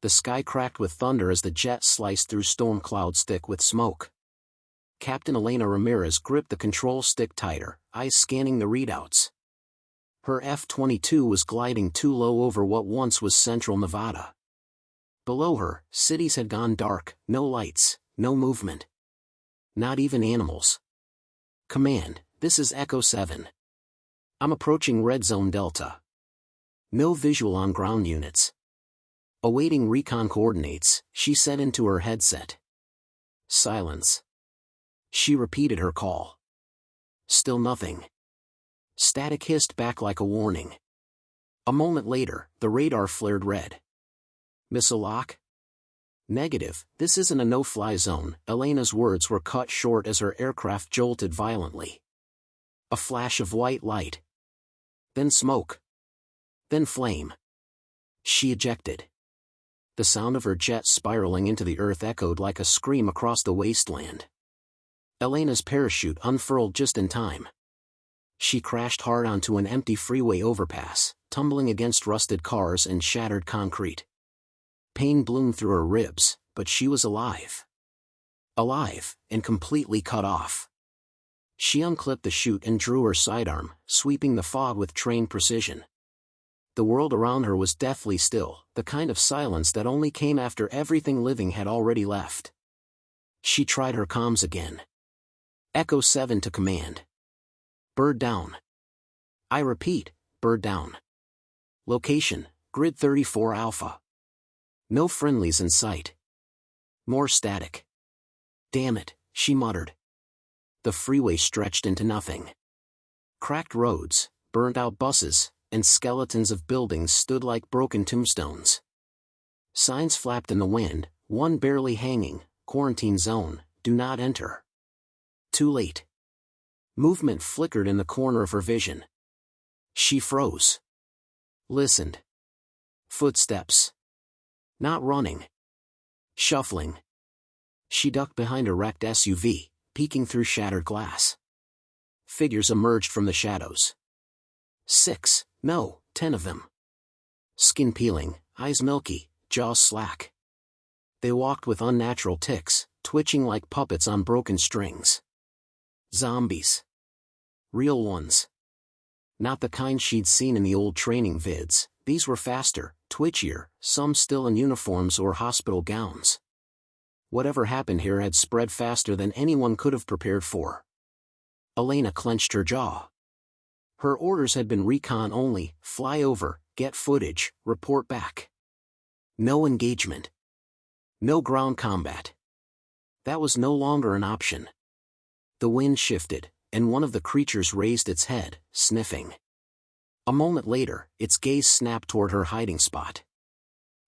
The sky cracked with thunder as the jet sliced through storm clouds thick with smoke. Captain Elena Ramirez gripped the control stick tighter, eyes scanning the readouts. Her F-22 was gliding too low over what once was central Nevada. Below her, cities had gone dark, no lights, no movement. Not even animals. Command, this is Echo 7. I'm approaching Red Zone Delta. No visual on ground units. Awaiting recon coordinates, she said into her headset. Silence. She repeated her call. Still nothing. Static hissed back like a warning. A moment later, the radar flared red. Missile lock? Negative, this isn't a no-fly zone. Elena's words were cut short as her aircraft jolted violently. A flash of white light. Then smoke. Then flame. She ejected. The sound of her jet spiraling into the earth echoed like a scream across the wasteland. Elena's parachute unfurled just in time. She crashed hard onto an empty freeway overpass, tumbling against rusted cars and shattered concrete. Pain bloomed through her ribs, but she was alive. Alive, and completely cut off. She unclipped the chute and drew her sidearm, sweeping the fog with trained precision. The world around her was deathly still, the kind of silence that only came after everything living had already left. She tried her comms again. Echo 7 to command. Bird down. I repeat, bird down. Location, Grid 34 Alpha. No friendlies in sight. More static. Damn it, she muttered. The freeway stretched into nothing. Cracked roads, burnt-out buses, and skeletons of buildings stood like broken tombstones. Signs flapped in the wind, one barely hanging, quarantine zone, do not enter. Too late. Movement flickered in the corner of her vision. She froze. Listened. Footsteps. Not running. Shuffling. She ducked behind a wrecked SUV, peeking through shattered glass. Figures emerged from the shadows. 6, no, 10 of them. Skin peeling, eyes milky, jaws slack. They walked with unnatural tics, twitching like puppets on broken strings. Zombies. Real ones. Not the kind she'd seen in the old training vids, these were faster, twitchier, some still in uniforms or hospital gowns. Whatever happened here had spread faster than anyone could have prepared for. Elena clenched her jaw. Her orders had been recon only, fly over, get footage, report back. No engagement. No ground combat. That was no longer an option. The wind shifted, and one of the creatures raised its head, sniffing. A moment later, its gaze snapped toward her hiding spot.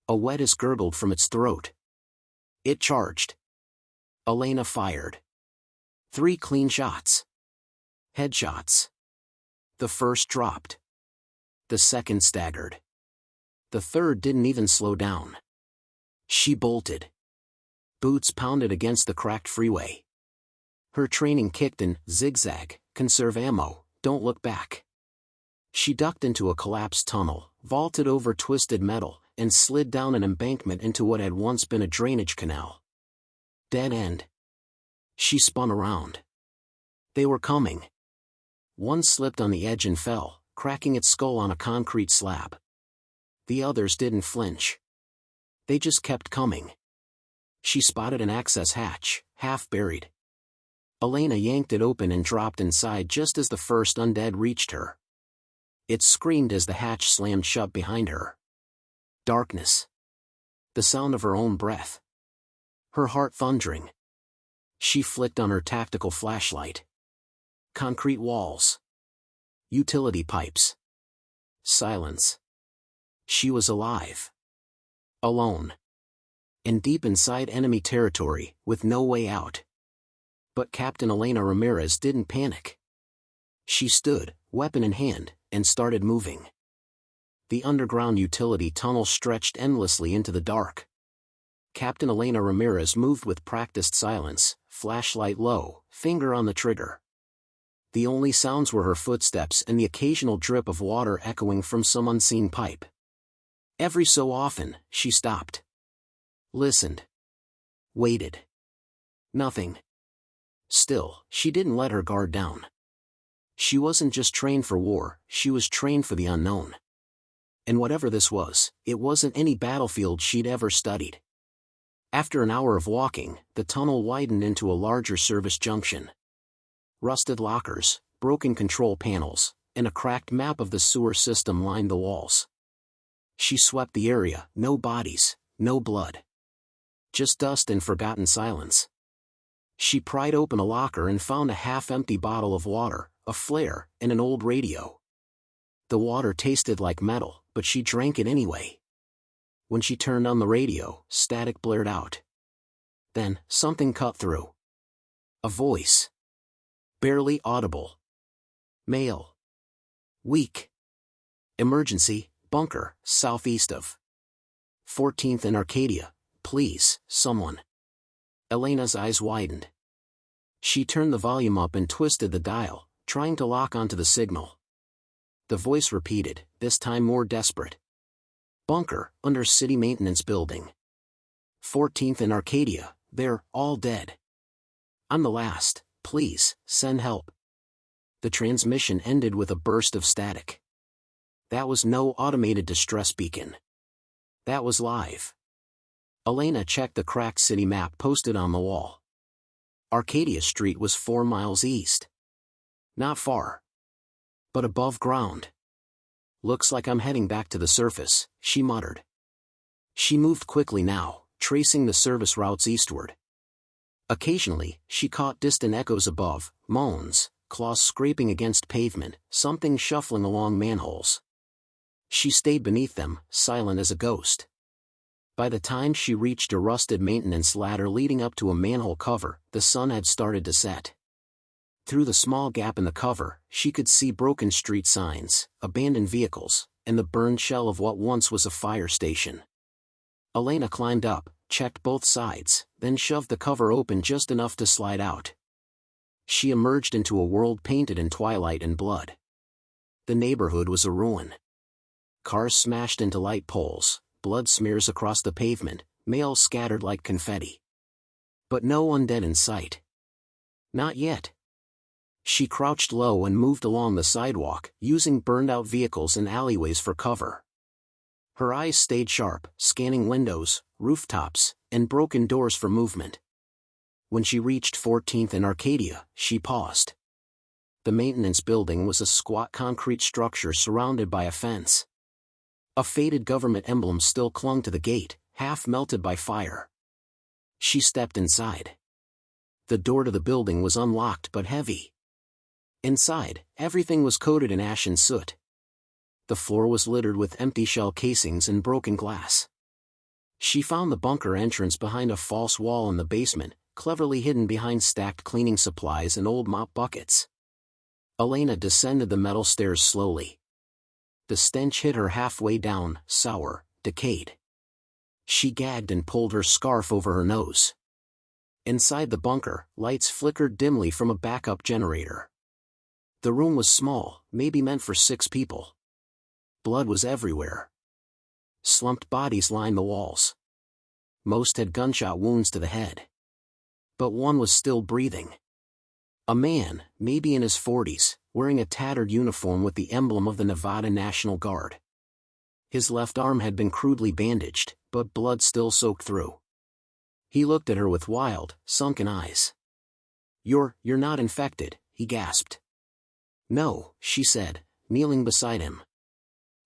A wet hiss gurgled from its throat. It charged. Elena fired. 3 clean shots. Headshots. The first dropped. The second staggered. The third didn't even slow down. She bolted. Boots pounded against the cracked freeway. Her training kicked in, zigzag, conserve ammo, don't look back. She ducked into a collapsed tunnel, vaulted over twisted metal, and slid down an embankment into what had once been a drainage canal. Dead end. She spun around. They were coming. One slipped on the edge and fell, cracking its skull on a concrete slab. The others didn't flinch. They just kept coming. She spotted an access hatch, half buried. Elena yanked it open and dropped inside just as the first undead reached her. It screamed as the hatch slammed shut behind her. Darkness. The sound of her own breath. Her heart thundering. She flicked on her tactical flashlight. Concrete walls. Utility pipes. Silence. She was alive. Alone. And deep inside enemy territory, with no way out. But Captain Elena Ramirez didn't panic. She stood, weapon in hand, and started moving. The underground utility tunnel stretched endlessly into the dark. Captain Elena Ramirez moved with practiced silence, flashlight low, finger on the trigger. The only sounds were her footsteps and the occasional drip of water echoing from some unseen pipe. Every so often, she stopped. Listened. Waited. Nothing. Still, she didn't let her guard down. She wasn't just trained for war, she was trained for the unknown. And whatever this was, it wasn't any battlefield she'd ever studied. After an hour of walking, the tunnel widened into a larger service junction. Rusted lockers, broken control panels, and a cracked map of the sewer system lined the walls. She swept the area, no bodies, no blood. Just dust and forgotten silence. She pried open a locker and found a half-empty bottle of water, a flare, and an old radio. The water tasted like metal, but she drank it anyway. When she turned on the radio, static blared out. Then, something cut through. A voice. Barely audible. Male. Weak. Emergency, bunker, southeast of 14th and Arcadia. Please, someone. Elena's eyes widened. She turned the volume up and twisted the dial, trying to lock onto the signal. The voice repeated, this time more desperate. Bunker, under city maintenance building. 14th and Arcadia, they're all dead. I'm the last, please, send help. The transmission ended with a burst of static. That was no automated distress beacon. That was live. Elena checked the cracked city map posted on the wall. Arcadia Street was 4 miles east. Not far. But above ground. Looks like I'm heading back to the surface, she muttered. She moved quickly now, tracing the service routes eastward. Occasionally, she caught distant echoes above, moans, claws scraping against pavement, something shuffling along manholes. She stayed beneath them, silent as a ghost. By the time she reached a rusted maintenance ladder leading up to a manhole cover, the sun had started to set. Through the small gap in the cover, she could see broken street signs, abandoned vehicles, and the burned shell of what once was a fire station. Elena climbed up, checked both sides, then shoved the cover open just enough to slide out. She emerged into a world painted in twilight and blood. The neighborhood was a ruin. Cars smashed into light poles, blood smears across the pavement, mail scattered like confetti. But no undead in sight. Not yet. She crouched low and moved along the sidewalk, using burned-out vehicles and alleyways for cover. Her eyes stayed sharp, scanning windows, rooftops, and broken doors for movement. When she reached 14th and Arcadia, she paused. The maintenance building was a squat concrete structure surrounded by a fence. A faded government emblem still clung to the gate, half melted by fire. She stepped inside. The door to the building was unlocked but heavy. Inside, everything was coated in ash and soot. The floor was littered with empty shell casings and broken glass. She found the bunker entrance behind a false wall in the basement, cleverly hidden behind stacked cleaning supplies and old mop buckets. Elena descended the metal stairs slowly. The stench hit her halfway down, sour, decayed. She gagged and pulled her scarf over her nose. Inside the bunker, lights flickered dimly from a backup generator. The room was small, maybe meant for 6 people. Blood was everywhere. Slumped bodies lined the walls. Most had gunshot wounds to the head. But one was still breathing. A man, maybe in his 40s, wearing a tattered uniform with the emblem of the Nevada National Guard. His left arm had been crudely bandaged, but blood still soaked through. He looked at her with wild, sunken eyes. You're not infected," he gasped. "No," she said, kneeling beside him.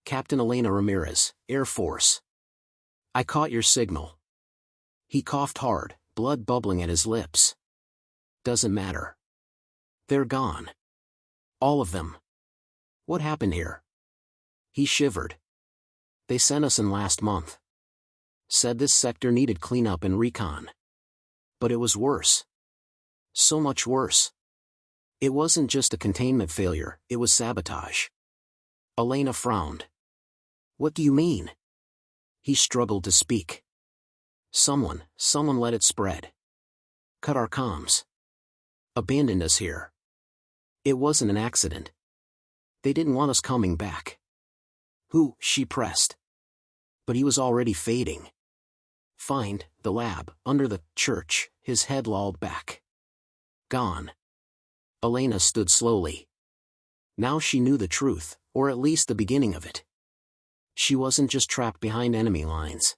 "Captain Elena Ramirez, Air Force. I caught your signal." He coughed hard, blood bubbling at his lips. "Doesn't matter. They're gone. All of them. What happened here?" He shivered. "They sent us in last month. Said this sector needed cleanup and recon. But it was worse. So much worse. It wasn't just a containment failure, it was sabotage." Elena frowned. "What do you mean?" He struggled to speak. Someone let it spread. Cut our comms. Abandoned us here. It wasn't an accident. They didn't want us coming back." "Who?" she pressed. But he was already fading. Find the lab, under the church, his head lolled back. Gone. Elena stood slowly. Now she knew the truth, or at least the beginning of it. She wasn't just trapped behind enemy lines.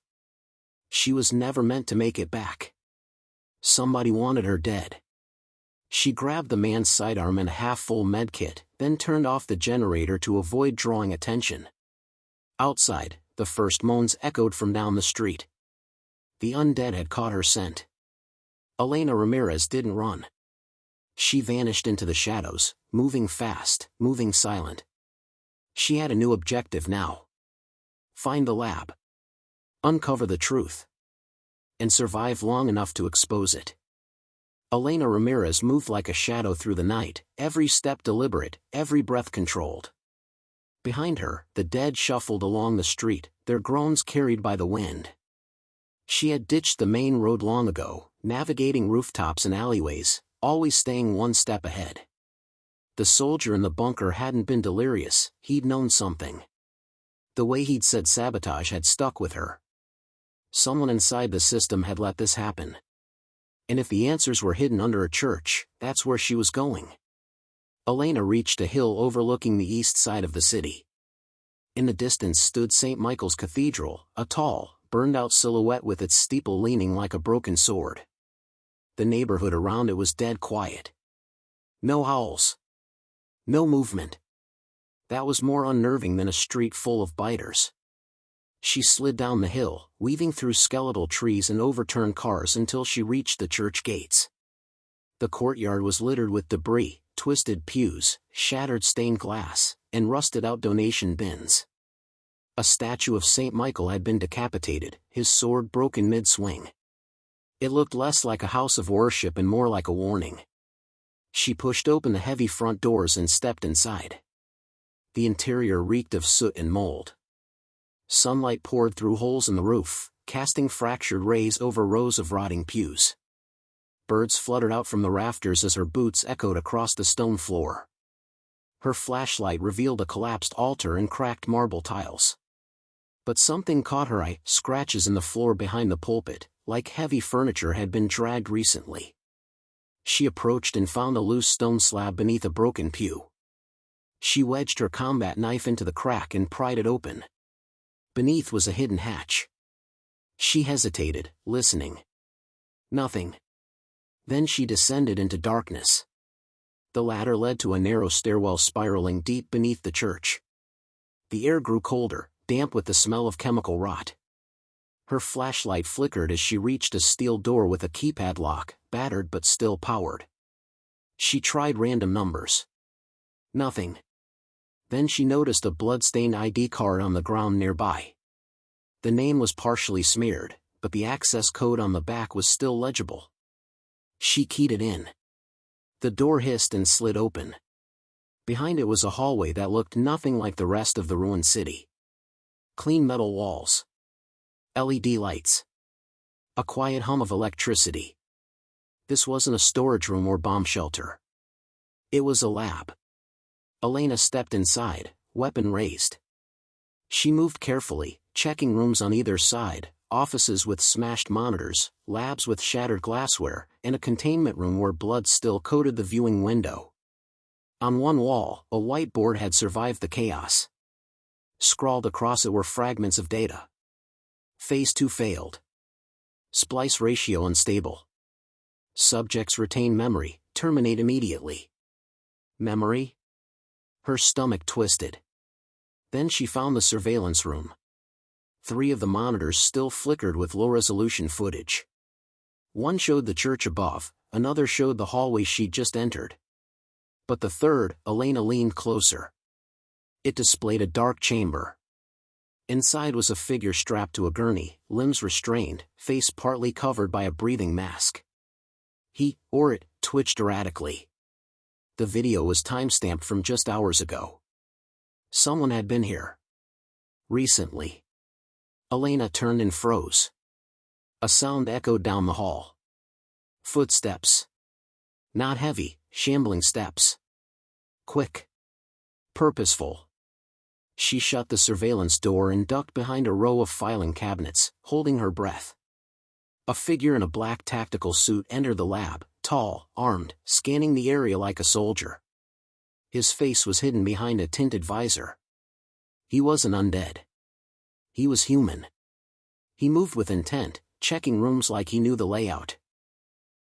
She was never meant to make it back. Somebody wanted her dead. She grabbed the man's sidearm and a half-full medkit, then turned off the generator to avoid drawing attention. Outside, the first moans echoed from down the street. The undead had caught her scent. Elena Ramirez didn't run. She vanished into the shadows, moving fast, moving silent. She had a new objective now. Find the lab. Uncover the truth. And survive long enough to expose it. Elena Ramirez moved like a shadow through the night, every step deliberate, every breath controlled. Behind her, the dead shuffled along the street, their groans carried by the wind. She had ditched the main road long ago, navigating rooftops and alleyways, always staying one step ahead. The soldier in the bunker hadn't been delirious, he'd known something. The way he'd said sabotage had stuck with her. Someone inside the system had let this happen. And if the answers were hidden under a church, that's where she was going. Elena reached a hill overlooking the east side of the city. In the distance stood St. Michael's Cathedral, a tall, burned-out silhouette with its steeple leaning like a broken sword. The neighborhood around it was dead quiet. No howls. No movement. That was more unnerving than a street full of biters. She slid down the hill, weaving through skeletal trees and overturned cars until she reached the church gates. The courtyard was littered with debris, twisted pews, shattered stained glass, and rusted-out donation bins. A statue of St. Michael had been decapitated, his sword broken mid-swing. It looked less like a house of worship and more like a warning. She pushed open the heavy front doors and stepped inside. The interior reeked of soot and mold. Sunlight poured through holes in the roof, casting fractured rays over rows of rotting pews. Birds fluttered out from the rafters as her boots echoed across the stone floor. Her flashlight revealed a collapsed altar and cracked marble tiles. But something caught her eye, scratches in the floor behind the pulpit, like heavy furniture had been dragged recently. She approached and found a loose stone slab beneath a broken pew. She wedged her combat knife into the crack and pried it open. Beneath was a hidden hatch. She hesitated, listening. Nothing. Then she descended into darkness. The ladder led to a narrow stairwell spiraling deep beneath the church. The air grew colder, damp with the smell of chemical rot. Her flashlight flickered as she reached a steel door with a keypad lock, battered but still powered. She tried random numbers. Nothing. Then she noticed a blood-stained ID card on the ground nearby. The name was partially smeared, but the access code on the back was still legible. She keyed it in. The door hissed and slid open. Behind it was a hallway that looked nothing like the rest of the ruined city. Clean metal walls. LED lights. A quiet hum of electricity. This wasn't a storage room or bomb shelter. It was a lab. Elena stepped inside, weapon raised. She moved carefully, checking rooms on either side, offices with smashed monitors, labs with shattered glassware, and a containment room where blood still coated the viewing window. On one wall, a whiteboard had survived the chaos. Scrawled across it were fragments of data. Phase 2 failed. Splice ratio unstable. Subjects retain memory, terminate immediately. Memory? Her stomach twisted. Then she found the surveillance room. 3 of the monitors still flickered with low-resolution footage. One showed the church above, another showed the hallway she'd just entered. But the third, Elena leaned closer. It displayed a dark chamber. Inside was a figure strapped to a gurney, limbs restrained, face partly covered by a breathing mask. He, or it, twitched erratically. The video was time-stamped from just hours ago. Someone had been here. Recently. Elena turned and froze. A sound echoed down the hall. Footsteps. Not heavy, shambling steps. Quick. Purposeful. She shut the surveillance door and ducked behind a row of filing cabinets, holding her breath. A figure in a black tactical suit entered the lab, tall, armed, scanning the area like a soldier. His face was hidden behind a tinted visor. He wasn't undead. He was human. He moved with intent, checking rooms like he knew the layout.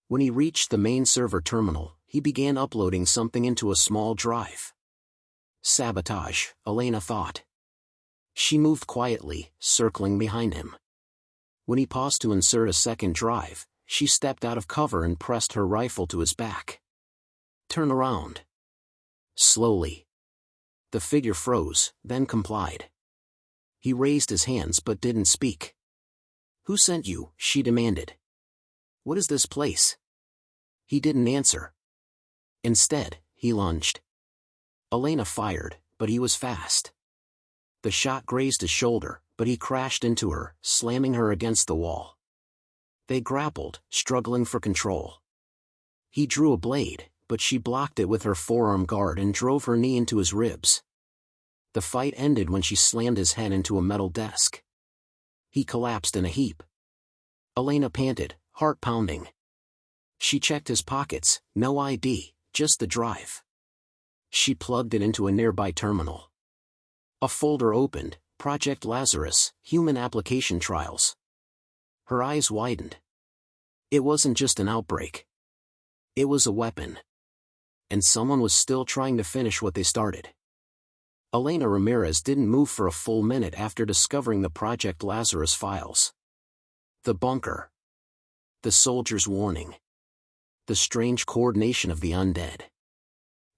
When he reached the main server terminal, he began uploading something into a small drive. Sabotage, Elena thought. She moved quietly, circling behind him. When he paused to insert a second drive, she stepped out of cover and pressed her rifle to his back. Turn around. Slowly. The figure froze, then complied. He raised his hands but didn't speak. Who sent you? She demanded. What is this place? He didn't answer. Instead, he lunged. Elena fired, but he was fast. The shot grazed his shoulder, but he crashed into her, slamming her against the wall. They grappled, struggling for control. He drew a blade, but she blocked it with her forearm guard and drove her knee into his ribs. The fight ended when she slammed his head into a metal desk. He collapsed in a heap. Elena panted, heart pounding. She checked his pockets, no ID, just the drive. She plugged it into a nearby terminal. A folder opened, Project Lazarus, Human Application Trials. Her eyes widened. It wasn't just an outbreak. It was a weapon. And someone was still trying to finish what they started. Elena Ramirez didn't move for a full minute after discovering the Project Lazarus files. The bunker. The soldier's warning. The strange coordination of the undead.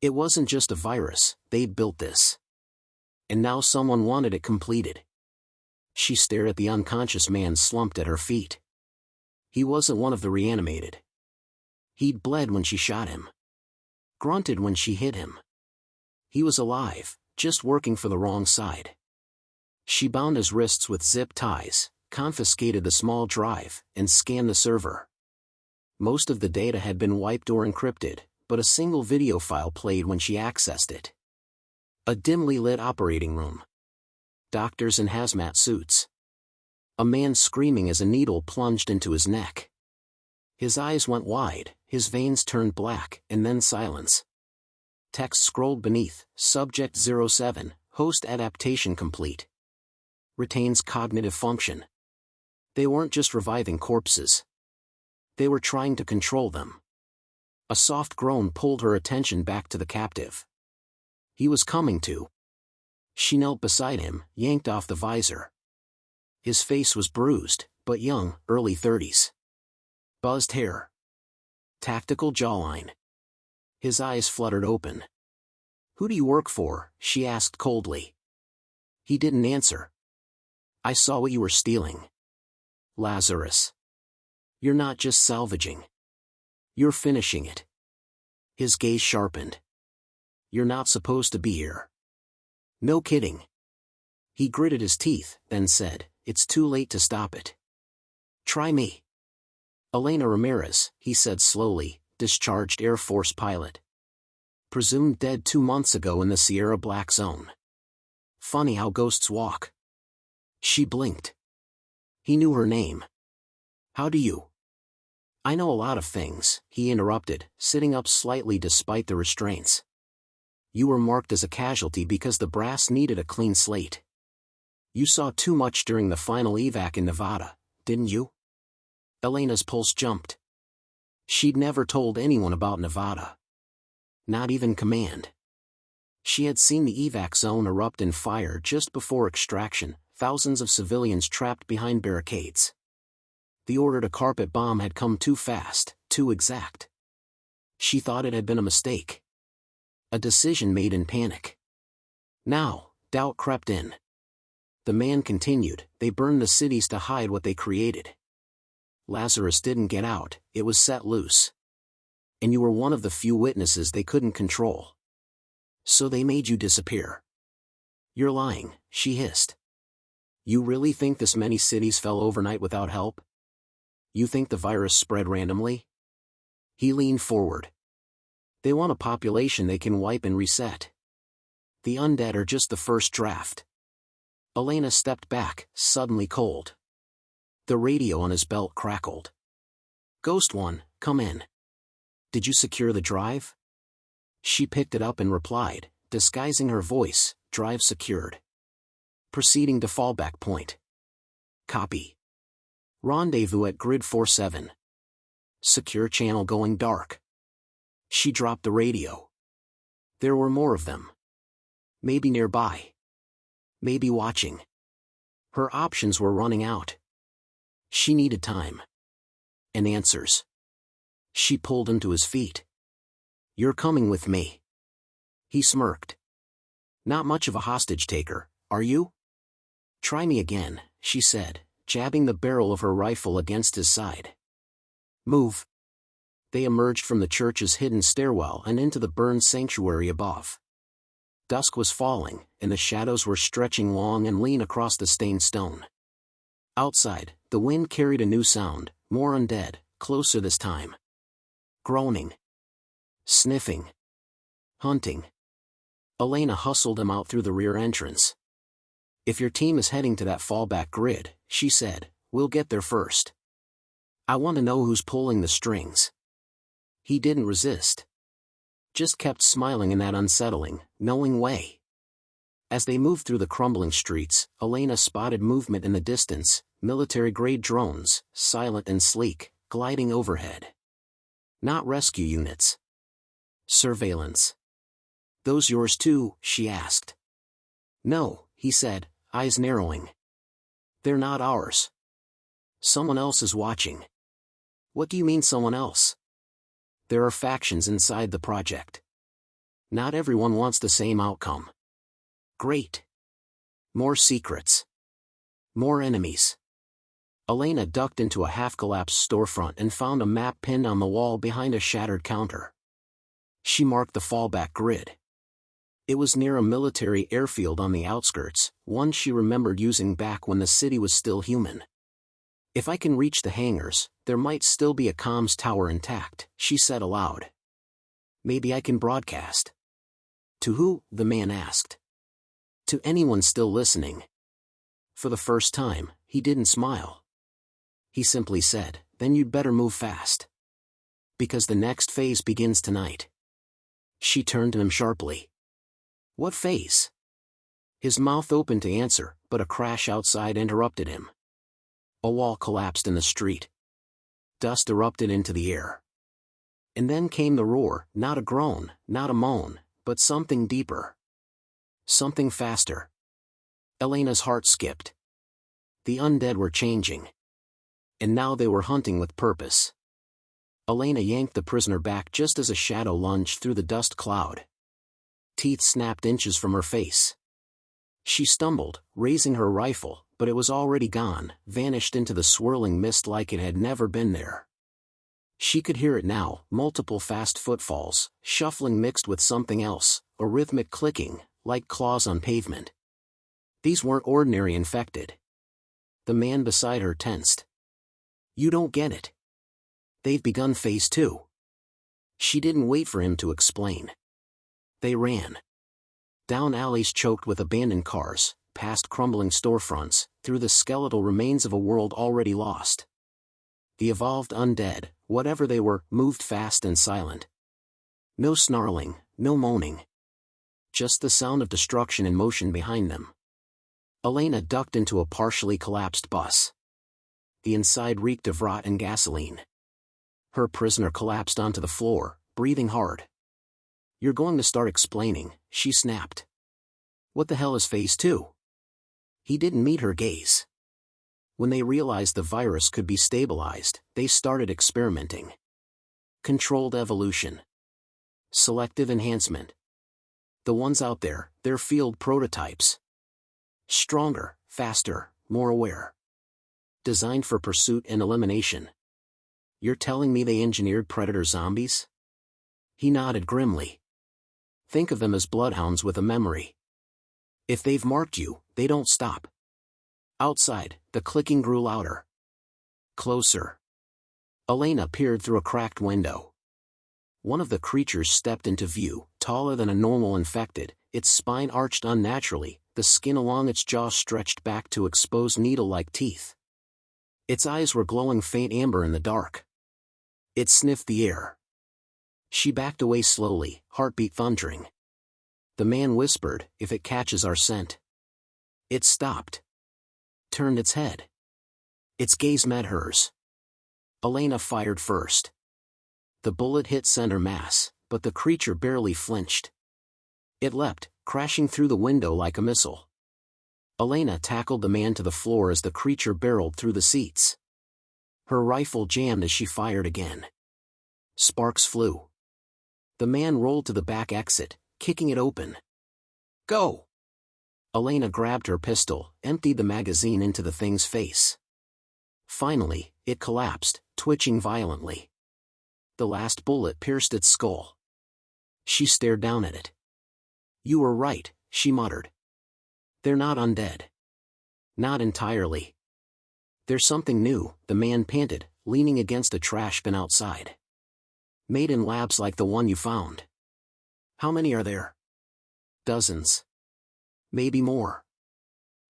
It wasn't just a virus, they'd built this. And now someone wanted it completed. She stared at the unconscious man slumped at her feet. He wasn't one of the reanimated. He'd bled when she shot him. Grunted when she hit him. He was alive, just working for the wrong side. She bound his wrists with zip ties, confiscated the small drive, and scanned the server. Most of the data had been wiped or encrypted, but a single video file played when she accessed it. A dimly lit operating room. Doctors in hazmat suits. A man screaming as a needle plunged into his neck. His eyes went wide, his veins turned black, and then silence. Text scrolled beneath, Subject 07, Host adaptation complete. Retains cognitive function. They weren't just reviving corpses. They were trying to control them. A soft groan pulled her attention back to the captive. He was coming to. She knelt beside him, yanked off the visor. His face was bruised, but young, early 30s. Buzzed hair. Tactical jawline. His eyes fluttered open. Who do you work for? She asked coldly. He didn't answer. I saw what you were stealing. Lazarus. You're not just salvaging. You're finishing it. His gaze sharpened. You're not supposed to be here. No kidding. He gritted his teeth, then said, it's too late to stop it. Try me. Elena Ramirez, he said slowly, discharged Air Force pilot. Presumed dead 2 months ago in the Sierra Black Zone. Funny how ghosts walk. She blinked. He knew her name. How do you? I know a lot of things, he interrupted, sitting up slightly despite the restraints. You were marked as a casualty because the brass needed a clean slate. You saw too much during the final evac in Nevada, didn't you? Elena's pulse jumped. She'd never told anyone about Nevada. Not even command. She had seen the evac zone erupt in fire just before extraction, thousands of civilians trapped behind barricades. The order to carpet bomb had come too fast, too exact. She thought it had been a mistake. A decision made in panic. Now, doubt crept in. The man continued, they burned the cities to hide what they created. Lazarus didn't get out, it was set loose. And you were one of the few witnesses they couldn't control. So they made you disappear. You're lying, she hissed. You really think this many cities fell overnight without help? You think the virus spread randomly? He leaned forward. They want a population they can wipe and reset. The undead are just the first draft. Elena stepped back, suddenly cold. The radio on his belt crackled. Ghost One, come in. Did you secure the drive? She picked it up and replied, disguising her voice, drive secured. Proceeding to fallback point. Copy. Rendezvous at grid 47. Secure channel going dark. She dropped the radio. There were more of them. Maybe nearby. Maybe watching. Her options were running out. She needed time. And answers. She pulled him to his feet. You're coming with me. He smirked. Not much of a hostage taker, are you? Try me again, she said, jabbing the barrel of her rifle against his side. Move. They emerged from the church's hidden stairwell and into the burned sanctuary above. Dusk was falling, and the shadows were stretching long and lean across the stained stone. Outside, the wind carried a new sound, more undead, closer this time. Groaning. Sniffing. Hunting. Elena hustled him out through the rear entrance. If your team is heading to that fallback grid, she said, we'll get there first. I want to know who's pulling the strings. He didn't resist. Just kept smiling in that unsettling, knowing way. As they moved through the crumbling streets, Elena spotted movement in the distance, military-grade drones, silent and sleek, gliding overhead. Not rescue units. Surveillance. Those yours too, she asked. No, he said, eyes narrowing. They're not ours. Someone else is watching. What do you mean someone else? There are factions inside the project. Not everyone wants the same outcome. Great. More secrets. More enemies. Elena ducked into a half-collapsed storefront and found a map pinned on the wall behind a shattered counter. She marked the fallback grid. It was near a military airfield on the outskirts, one she remembered using back when the city was still human. If I can reach the hangars, there might still be a comms tower intact, she said aloud. Maybe I can broadcast. To who? The man asked. To anyone still listening. For the first time, he didn't smile. He simply said, then you'd better move fast. Because the next phase begins tonight. She turned to him sharply. What phase? His mouth opened to answer, but a crash outside interrupted him. A wall collapsed in the street. Dust erupted into the air. And then came the roar, not a groan, not a moan, but something deeper. Something faster. Elena's heart skipped. The undead were changing. And now they were hunting with purpose. Elena yanked the prisoner back just as a shadow lunged through the dust cloud. Teeth snapped inches from her face. She stumbled, raising her rifle, but it was already gone, vanished into the swirling mist like it had never been there. She could hear it now, multiple fast footfalls, shuffling mixed with something else, a rhythmic clicking, like claws on pavement. These weren't ordinary infected. The man beside her tensed. You don't get it. They've begun phase 2. She didn't wait for him to explain. They ran. Down alleys choked with abandoned cars, past crumbling storefronts, through the skeletal remains of a world already lost. The evolved undead, whatever they were, moved fast and silent. No snarling, no moaning. Just the sound of destruction in motion behind them. Elena ducked into a partially collapsed bus. The inside reeked of rot and gasoline. Her prisoner collapsed onto the floor, breathing hard. You're going to start explaining, she snapped. What the hell is phase 2? He didn't meet her gaze. When they realized the virus could be stabilized, they started experimenting. Controlled evolution. Selective enhancement. The ones out there, they're field prototypes. Stronger, faster, more aware. Designed for pursuit and elimination. You're telling me they engineered predator zombies? He nodded grimly. Think of them as bloodhounds with a memory. If they've marked you, they don't stop. Outside, the clicking grew louder. Closer. Elena peered through a cracked window. One of the creatures stepped into view, taller than a normal infected, its spine arched unnaturally, the skin along its jaw stretched back to expose needle-like teeth. Its eyes were glowing faint amber in the dark. It sniffed the air. She backed away slowly, heartbeat thundering. The man whispered, "If it catches our scent." It stopped. Turned its head. Its gaze met hers. Elena fired first. The bullet hit center mass, but the creature barely flinched. It leapt, crashing through the window like a missile. Elena tackled the man to the floor as the creature barreled through the seats. Her rifle jammed as she fired again. Sparks flew. The man rolled to the back exit, kicking it open. "Go!" Elena grabbed her pistol, emptied the magazine into the thing's face. Finally, it collapsed, twitching violently. The last bullet pierced its skull. She stared down at it. "You were right," she muttered. "They're not undead. Not entirely. There's something new," the man panted, leaning against a trash bin outside. "Made in labs like the one you found." "How many are there?" "Dozens. Maybe more.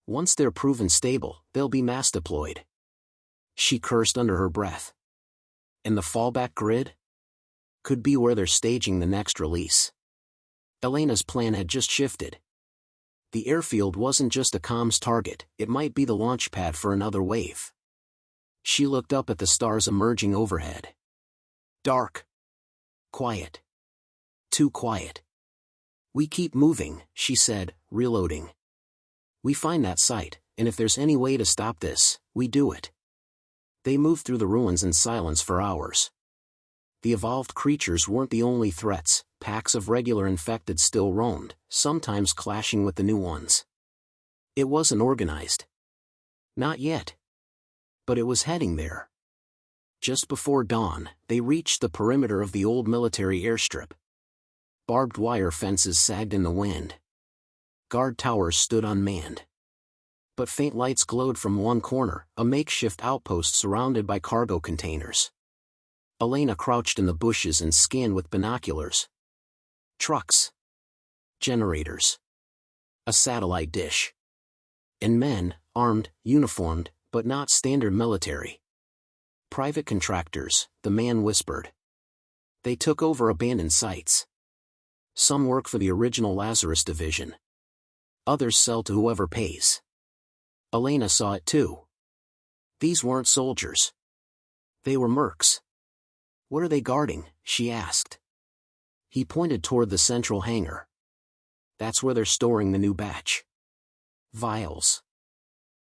Once they're proven stable, they'll be mass deployed." She cursed under her breath. "And the fallback grid? Could be where they're staging the next release." Elena's plan had just shifted. The airfield wasn't just a comms target, it might be the launch pad for another wave. She looked up at the stars emerging overhead. Dark. Quiet. Too quiet. "We keep moving," she said, reloading. "We find that site, and if there's any way to stop this, we do it." They moved through the ruins in silence for hours. The evolved creatures weren't the only threats, packs of regular infected still roamed, sometimes clashing with the new ones. It wasn't organized. Not yet. But it was heading there. Just before dawn, they reached the perimeter of the old military airstrip. Barbed wire fences sagged in the wind. Guard towers stood unmanned. But faint lights glowed from one corner, a makeshift outpost surrounded by cargo containers. Elena crouched in the bushes and scanned with binoculars. Trucks. Generators. A satellite dish. And men, armed, uniformed, but not standard military. "Private contractors," the man whispered. "They took over abandoned sites. Some work for the original Lazarus division. Others sell to whoever pays." Elena saw it too. These weren't soldiers. They were mercs. "What are they guarding?" she asked. He pointed toward the central hangar. "That's where they're storing the new batch. Vials.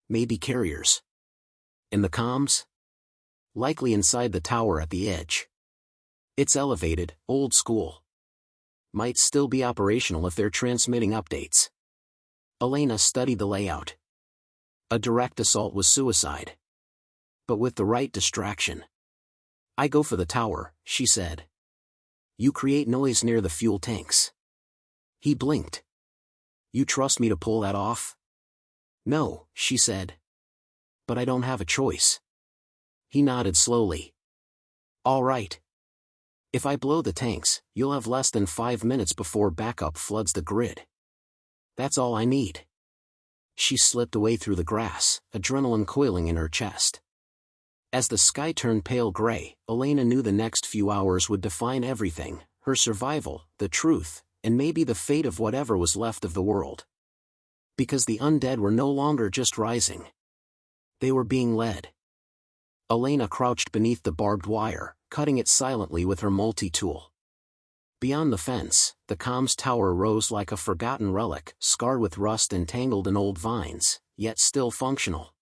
Maybe carriers. And the comms? Likely inside the tower at the edge. It's elevated, old school. Might still be operational if they're transmitting updates." Elena studied the layout. A direct assault was suicide. But with the right distraction. "I go for the tower," she said. "You create noise near the fuel tanks." He blinked. "You trust me to pull that off?" "No," she said. "But I don't have a choice." He nodded slowly. "All right. If I blow the tanks, you'll have less than 5 minutes before backup floods the grid. That's all I need." She slipped away through the grass, adrenaline coiling in her chest. As the sky turned pale gray, Elena knew the next few hours would define everything, her survival, the truth, and maybe the fate of whatever was left of the world. Because the undead were no longer just rising. They were being led. Elena crouched beneath the barbed wire, cutting it silently with her multi-tool. Beyond the fence, the comms tower rose like a forgotten relic, scarred with rust and tangled in old vines, yet still functional.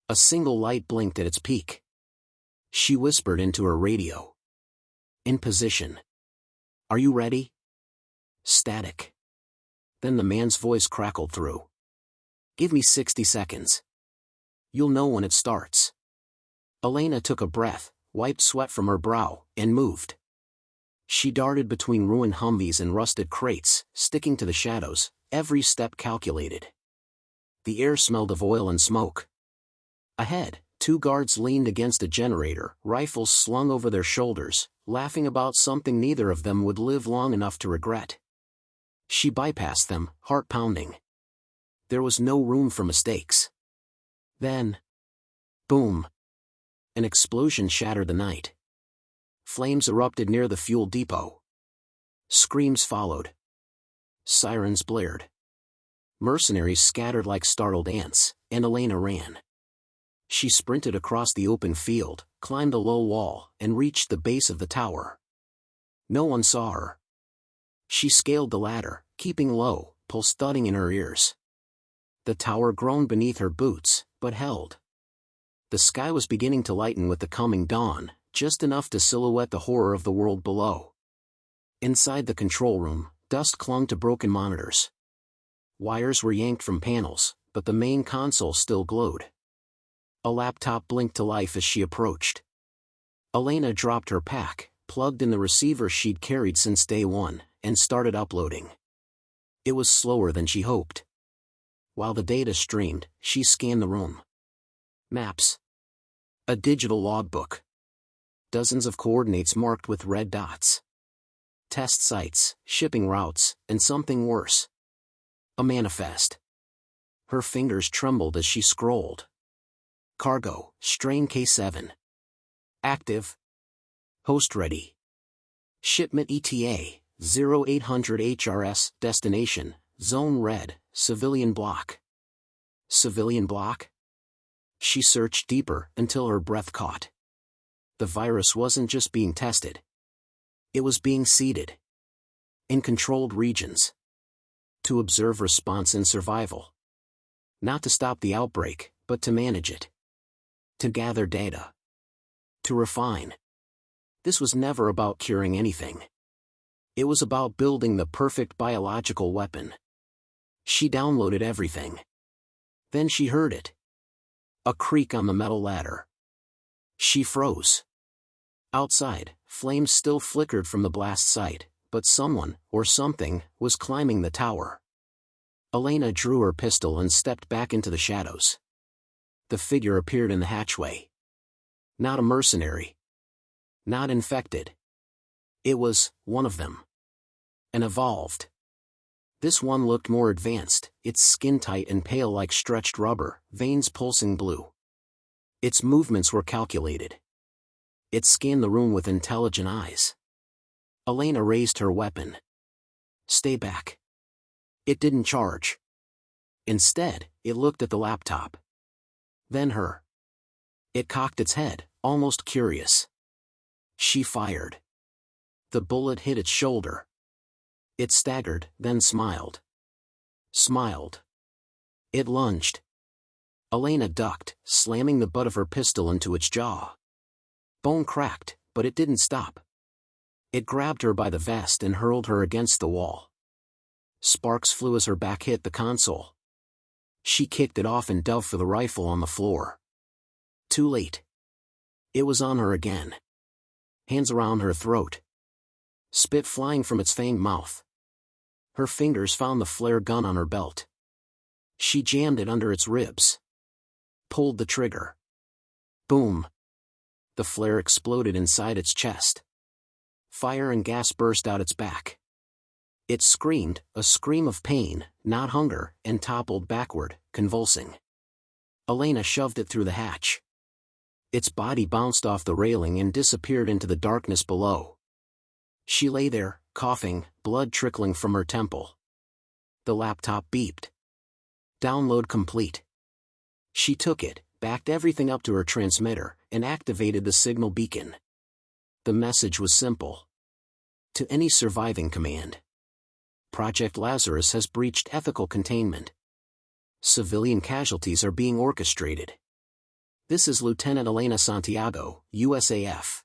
A single light blinked at its peak. She whispered into her radio. "In position. Are you ready?" Static. Then the man's voice crackled through. "Give me 60 seconds. You'll know when it starts." Elena took a breath, wiped sweat from her brow, and moved. She darted between ruined Humvees and rusted crates, sticking to the shadows, every step calculated. The air smelled of oil and smoke. Ahead, 2 guards leaned against a generator, rifles slung over their shoulders, laughing about something neither of them would live long enough to regret. She bypassed them, heart pounding. There was no room for mistakes. Then, boom! An explosion shattered the night. Flames erupted near the fuel depot. Screams followed. Sirens blared. Mercenaries scattered like startled ants, and Elena ran. She sprinted across the open field, climbed a low wall, and reached the base of the tower. No one saw her. She scaled the ladder, keeping low, pulse thudding in her ears. The tower groaned beneath her boots, but held. The sky was beginning to lighten with the coming dawn, just enough to silhouette the horror of the world below. Inside the control room, dust clung to broken monitors. Wires were yanked from panels, but the main console still glowed. A laptop blinked to life as she approached. Elena dropped her pack, plugged in the receiver she'd carried since day one, and started uploading. It was slower than she hoped. While the data streamed, she scanned the room. Maps. A digital logbook. Dozens of coordinates marked with red dots. Test sites, shipping routes, and something worse. A manifest. Her fingers trembled as she scrolled. Cargo, strain K7. Active. Host ready. Shipment ETA, 0800 HRS, destination, Zone Red, Civilian Block. Civilian Block? She searched deeper until her breath caught. The virus wasn't just being tested. It was being seeded. In controlled regions. To observe response and survival. Not to stop the outbreak, but to manage it. To gather data. To refine. This was never about curing anything. It was about building the perfect biological weapon. She downloaded everything. Then she heard it. A creak on the metal ladder. She froze. Outside, flames still flickered from the blast site, but someone, or something, was climbing the tower. Elena drew her pistol and stepped back into the shadows. The figure appeared in the hatchway. Not a mercenary. Not infected. It was one of them. An evolved. This one looked more advanced, its skin tight and pale like stretched rubber, veins pulsing blue. Its movements were calculated. It scanned the room with intelligent eyes. Elena raised her weapon. Stay back. It didn't charge. Instead, it looked at the laptop. Then her. It cocked its head, almost curious. She fired. The bullet hit its shoulder. It staggered, then smiled. Smiled. It lunged. Elena ducked, slamming the butt of her pistol into its jaw. Bone cracked, but it didn't stop. It grabbed her by the vest and hurled her against the wall. Sparks flew as her back hit the console. She kicked it off and dove for the rifle on the floor. Too late. It was on her again. Hands around her throat. Spit flying from its fanged mouth. Her fingers found the flare gun on her belt. She jammed it under its ribs. Pulled the trigger. Boom. The flare exploded inside its chest. Fire and gas burst out its back. It screamed, a scream of pain, not hunger, and toppled backward, convulsing. Elena shoved it through the hatch. Its body bounced off the railing and disappeared into the darkness below. She lay there, coughing, blood trickling from her temple. The laptop beeped. Download complete. She took it, backed everything up to her transmitter, and activated the signal beacon. The message was simple. To any surviving command. Project Lazarus has breached ethical containment. Civilian casualties are being orchestrated. This is Lieutenant Elena Santiago, USAF.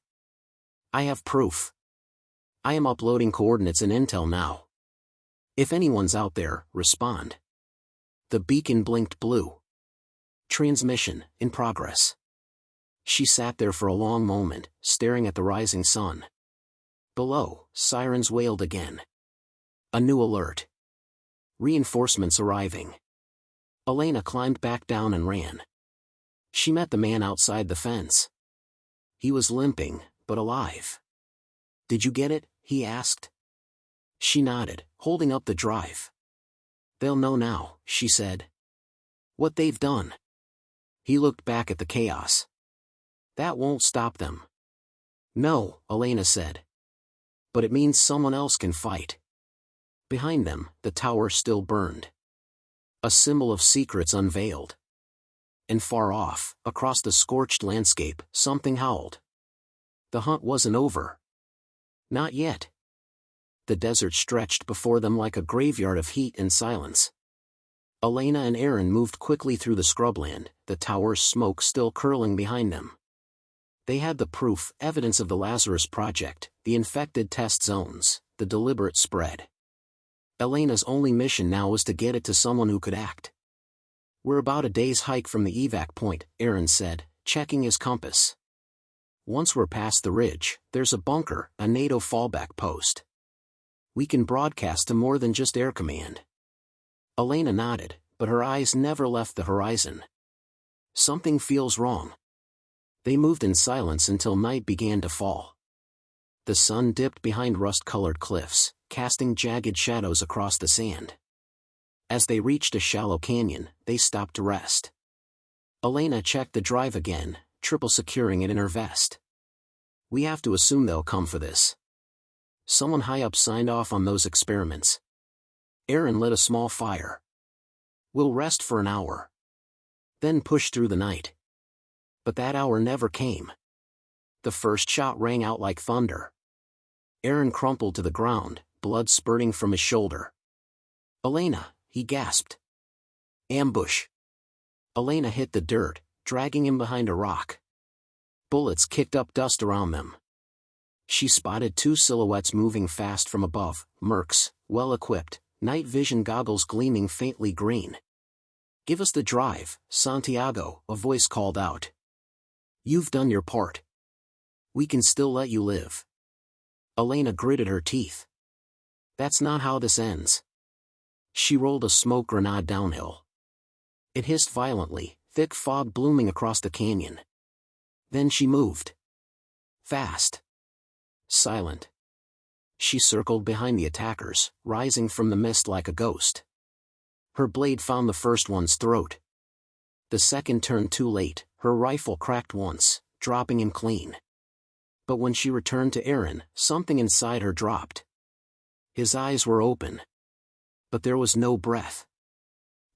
I have proof. I am uploading coordinates and intel now. If anyone's out there, respond. The beacon blinked blue. Transmission, in progress. She sat there for a long moment, staring at the rising sun. Below, sirens wailed again. A new alert. Reinforcements arriving. Elena climbed back down and ran. She met the man outside the fence. He was limping, but alive. Did you get it? He asked. She nodded, holding up the drive. They'll know now, she said. What they've done. He looked back at the chaos. That won't stop them. No, Elena said. But it means someone else can fight. Behind them, the tower still burned. A symbol of secrets unveiled. And far off, across the scorched landscape, something howled. The hunt wasn't over. Not yet. The desert stretched before them like a graveyard of heat and silence. Elena and Aaron moved quickly through the scrubland, the tower's smoke still curling behind them. They had the proof, evidence of the Lazarus project, the infected test zones, the deliberate spread. Elena's only mission now was to get it to someone who could act. We're about a day's hike from the evac point, Aaron said, checking his compass. Once we're past the ridge, there's a bunker, a NATO fallback post. We can broadcast to more than just air command. Elena nodded, but her eyes never left the horizon. Something feels wrong. They moved in silence until night began to fall. The sun dipped behind rust-colored cliffs, casting jagged shadows across the sand. As they reached a shallow canyon, they stopped to rest. Elena checked the drive again, triple securing it in her vest. We have to assume they'll come for this. Someone high up signed off on those experiments. Aaron lit a small fire. We'll rest for an hour. Then push through the night. But that hour never came. The first shot rang out like thunder. Aaron crumpled to the ground, blood spurting from his shoulder. Elena, he gasped. Ambush. Elena hit the dirt, dragging him behind a rock. Bullets kicked up dust around them. She spotted two silhouettes moving fast from above, mercs, well-equipped, night vision goggles gleaming faintly green. Give us the drive, Santiago, a voice called out. You've done your part. We can still let you live. Elena gritted her teeth. That's not how this ends. She rolled a smoke grenade downhill. It hissed violently, thick fog blooming across the canyon. Then she moved. Fast. Silent. She circled behind the attackers, rising from the mist like a ghost. Her blade found the first one's throat. The second turned too late, her rifle cracked once, dropping him clean. But when she returned to Aaron, something inside her dropped. His eyes were open. But there was no breath.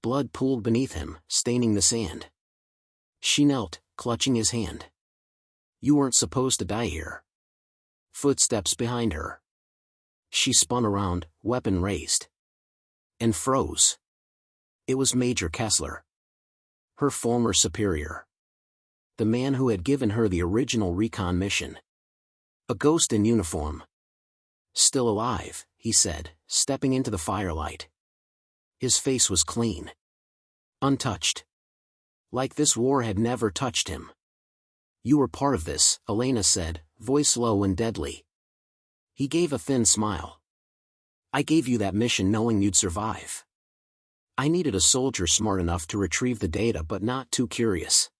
Blood pooled beneath him, staining the sand. She knelt, clutching his hand. You weren't supposed to die here. Footsteps behind her. She spun around, weapon raised. And froze. It was Major Kesler. Her former superior. The man who had given her the original recon mission. A ghost in uniform. Still alive, he said, stepping into the firelight. His face was clean. Untouched. Like this war had never touched him. You were part of this, Elena said, voice low and deadly. He gave a thin smile. I gave you that mission knowing you'd survive. I needed a soldier smart enough to retrieve the data but not too curious.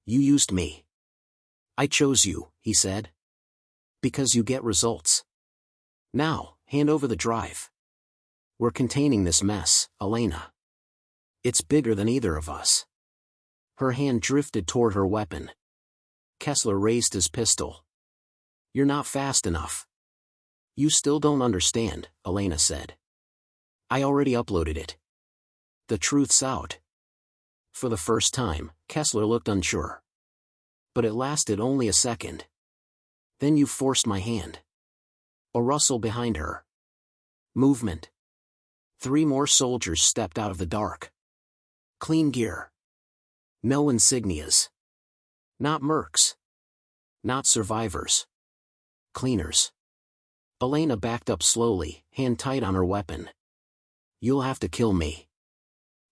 You used me. I chose you, he said. Because you get results. Now, hand over the drive. We're containing this mess, Elena. It's bigger than either of us. Her hand drifted toward her weapon. Kesler raised his pistol. You're not fast enough. You still don't understand, Elena said. I already uploaded it. The truth's out. For the first time, Kesler looked unsure. But it lasted only a second. Then you forced my hand. A rustle behind her. Movement. 3 more soldiers stepped out of the dark. Clean gear. No insignias. Not mercs. Not survivors. Cleaners. Elena backed up slowly, hand tight on her weapon. You'll have to kill me.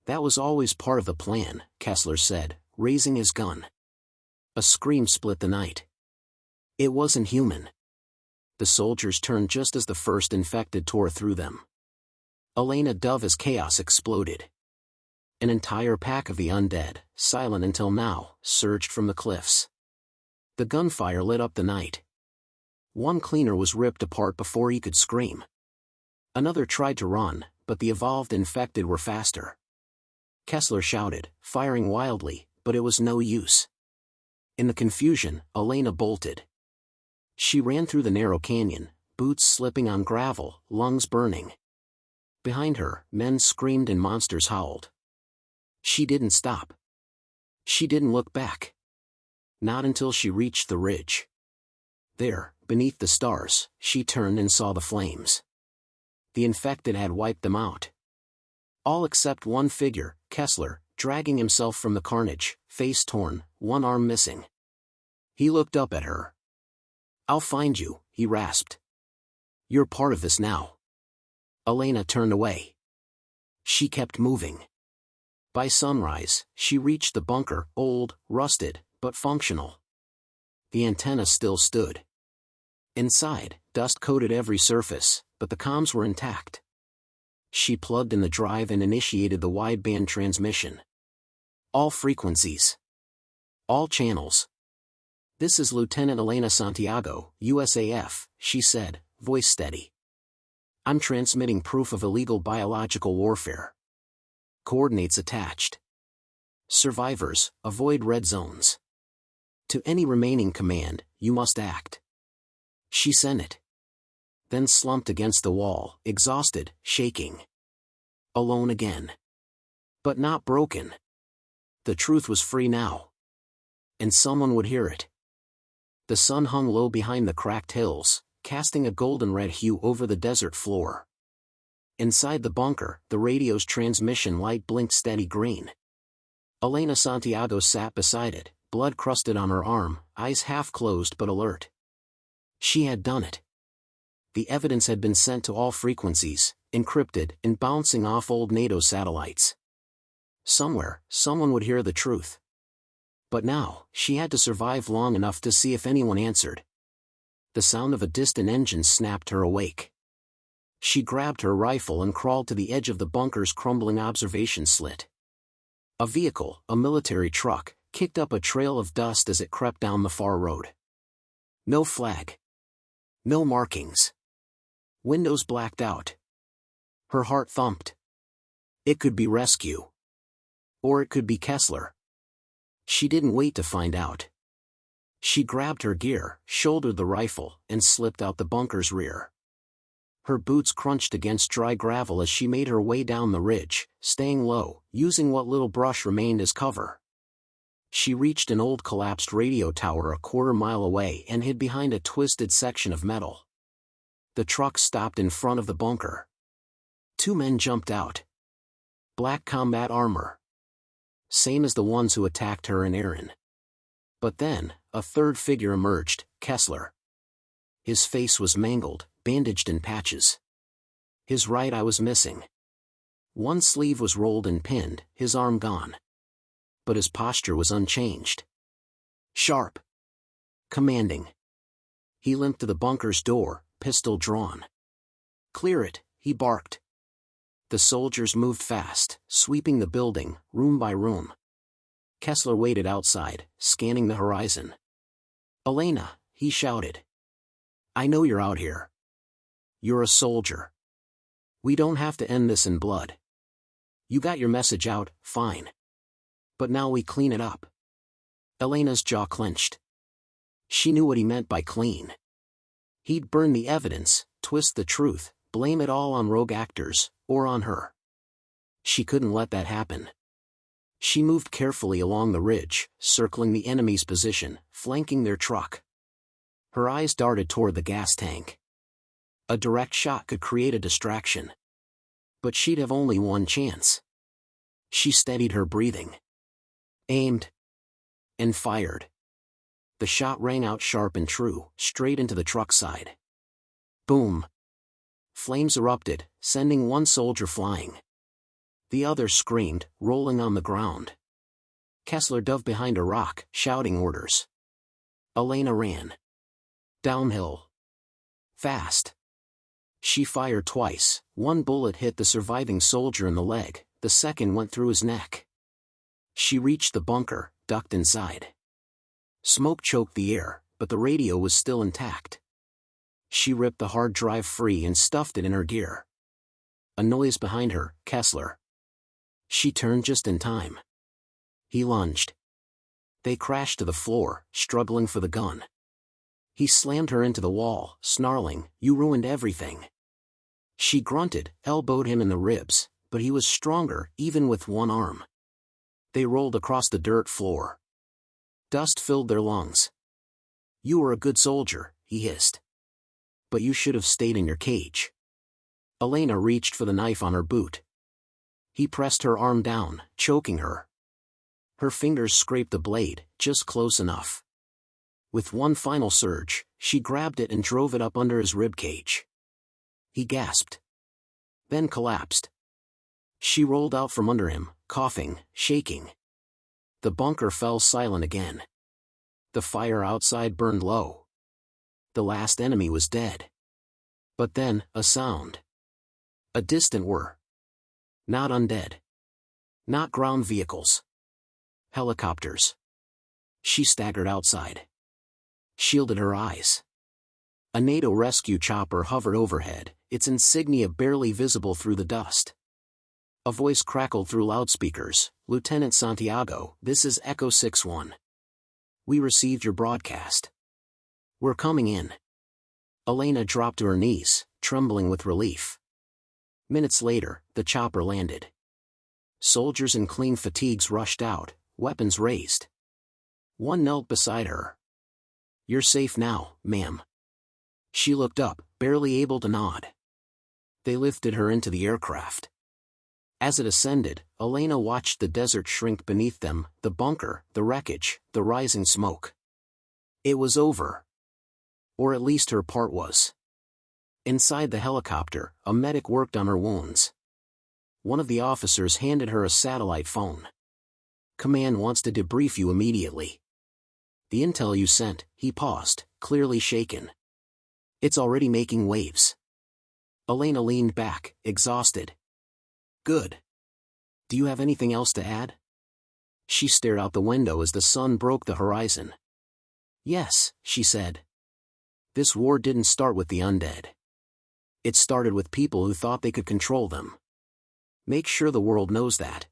That was always part of the plan, Kesler said, raising his gun. A scream split the night. It wasn't human. The soldiers turned just as the first infected tore through them. Elena dove as chaos exploded. An entire pack of the undead, silent until now, surged from the cliffs. The gunfire lit up the night. One cleaner was ripped apart before he could scream. Another tried to run, but the evolved infected were faster. Kesler shouted, firing wildly, but it was no use. In the confusion, Elena bolted. She ran through the narrow canyon, boots slipping on gravel, lungs burning. Behind her, men screamed and monsters howled. She didn't stop. She didn't look back. Not until she reached the ridge. There, beneath the stars, she turned and saw the flames. The infected had wiped them out. All except one figure, Kesler, dragging himself from the carnage, face torn, one arm missing. He looked up at her. "I'll find you," he rasped. "You're part of this now." Elena turned away. She kept moving. By sunrise, she reached the bunker, old, rusted, but functional. The antenna still stood. Inside, dust coated every surface, but the comms were intact. She plugged in the drive and initiated the wideband transmission. "All frequencies. All channels. This is Lieutenant Elena Santiago, USAF, she said, voice steady. "I'm transmitting proof of illegal biological warfare. Coordinates attached. Survivors, avoid red zones. To any remaining command, you must act." She sent it. Then slumped against the wall, exhausted, shaking. Alone again. But not broken. The truth was free now. And someone would hear it. The sun hung low behind the cracked hills, casting a golden-red hue over the desert floor. Inside the bunker, the radio's transmission light blinked steady green. Elena Santiago sat beside it, blood crusted on her arm, eyes half closed but alert. She had done it. The evidence had been sent to all frequencies, encrypted and bouncing off old NATO satellites. Somewhere, someone would hear the truth. But now, she had to survive long enough to see if anyone answered. The sound of a distant engine snapped her awake. She grabbed her rifle and crawled to the edge of the bunker's crumbling observation slit. A vehicle, a military truck, kicked up a trail of dust as it crept down the far road. No flag. No markings. Windows blacked out. Her heart thumped. It could be rescue. Or it could be Kesler. She didn't wait to find out. She grabbed her gear, shouldered the rifle, and slipped out the bunker's rear. Her boots crunched against dry gravel as she made her way down the ridge, staying low, using what little brush remained as cover. She reached an old collapsed radio tower a quarter-mile away and hid behind a twisted section of metal. The truck stopped in front of the bunker. Two men jumped out. Black combat armor. Same as the ones who attacked her and Aaron. But then, a third figure emerged, Kesler. His face was mangled, bandaged in patches. His right eye was missing. One sleeve was rolled and pinned, his arm gone. But his posture was unchanged. Sharp. Commanding. He limped to the bunker's door, pistol drawn. "Clear it," he barked. The soldiers moved fast, sweeping the building, room by room. Kesler waited outside, scanning the horizon. "Elena," he shouted. "I know you're out here. You're a soldier. We don't have to end this in blood. You got your message out, fine. But now we clean it up." Elena's jaw clenched. She knew what he meant by clean. He'd burn the evidence, twist the truth, blame it all on rogue actors, or on her. She couldn't let that happen. She moved carefully along the ridge, circling the enemy's position, flanking their truck. Her eyes darted toward the gas tank. A direct shot could create a distraction. But she'd have only one chance. She steadied her breathing. Aimed. And fired. The shot rang out sharp and true, straight into the truck side. Boom. Flames erupted, sending one soldier flying. The other screamed, rolling on the ground. Kesler dove behind a rock, shouting orders. Elena ran. Downhill. Fast. She fired twice. One bullet hit the surviving soldier in the leg, the second went through his neck. She reached the bunker, ducked inside. Smoke choked the air, but the radio was still intact. She ripped the hard drive free and stuffed it in her gear. A noise behind her, Kesler. She turned just in time. He lunged. They crashed to the floor, struggling for the gun. He slammed her into the wall, snarling, "You ruined everything." She grunted, elbowed him in the ribs, but he was stronger, even with one arm. They rolled across the dirt floor. Dust filled their lungs. "You were a good soldier," he hissed. "But you should have stayed in your cage." Elena reached for the knife on her boot. He pressed her arm down, choking her. Her fingers scraped the blade, just close enough. With one final surge, she grabbed it and drove it up under his ribcage. He gasped. Then collapsed. She rolled out from under him, coughing, shaking. The bunker fell silent again. The fire outside burned low. The last enemy was dead. But then, a sound. A distant whir. Not undead. Not ground vehicles. Helicopters. She staggered outside. Shielded her eyes. A NATO rescue chopper hovered overhead, its insignia barely visible through the dust. A voice crackled through loudspeakers, "Lieutenant Santiago, this is Echo 6-1. We received your broadcast. We're coming in." Elena dropped to her knees, trembling with relief. Minutes later, the chopper landed. Soldiers in clean fatigues rushed out, weapons raised. One knelt beside her. "You're safe now, ma'am." She looked up, barely able to nod. They lifted her into the aircraft. As it ascended, Elena watched the desert shrink beneath them, the bunker, the wreckage, the rising smoke. It was over. Or at least her part was. Inside the helicopter, a medic worked on her wounds. One of the officers handed her a satellite phone. "Command wants to debrief you immediately." "The intel you sent," he paused, clearly shaken. "It's already making waves." Elena leaned back, exhausted. "Good. Do you have anything else to add?" She stared out the window as the sun broke the horizon. "Yes," she said. "This war didn't start with the undead. It started with people who thought they could control them. Make sure the world knows that."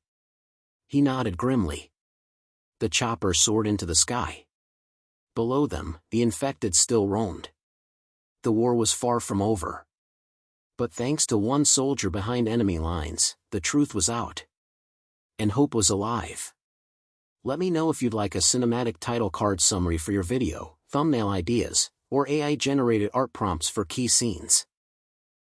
He nodded grimly. The chopper soared into the sky. Below them, the infected still roamed. The war was far from over. But thanks to one soldier behind enemy lines, the truth was out. And hope was alive. Let me know if you'd like a cinematic title card summary for your video, thumbnail ideas, or AI-generated art prompts for key scenes.